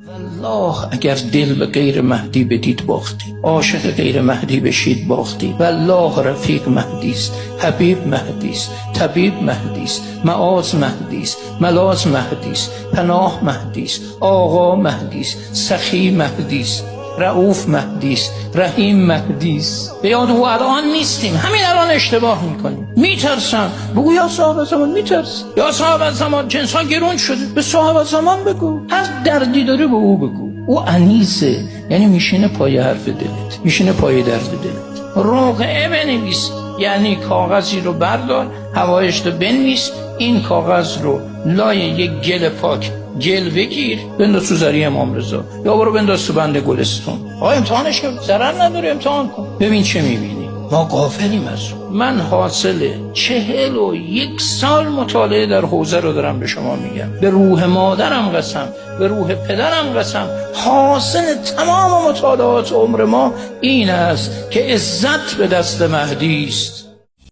والله اگر دل به غیر مهدی بدید باختی، عاشق غیر مهدی بشید باختی. والله رفیق مهدی است، حبیب مهدی است، طبیب مهدی است، معاذ مهدی است، ملاذ مهدی است، پناه مهدی است، آقا مهدی است، سخی مهدی است، رؤوف مهدی است، رحیم مهدی است. به یاد او الان نیستیم، همین الان اشتباه میکنیم. میترسن، بگو یا صاحب زمان میترس، یا صاحب زمان جنس ها گرون شده، به صاحب زمان بگو، هر دردی داره به او بگو. او انیسه، یعنی میشینه پای حرف دلت، میشینه پای درد دلت. رقعه بنویس، یعنی کاغذی رو بردار، هوایش رو بنویس، این کاغذ رو لای یک گل پاک گل بگیر، بنداز تو ذریع امام رضا، یا برو بنداز تو بند گلستون. امتحانش که ضرر نداره، امتحان کن ببین چه میبینی. ما غافلیم از اون. من حاصل 41 سال مطالعه در حوزه رو دارم به شما میگم، به روح مادرم قسم، به روح پدرم قسم. حاصل تمام مطالعات عمر ما این است که عزت به دست مهدی است.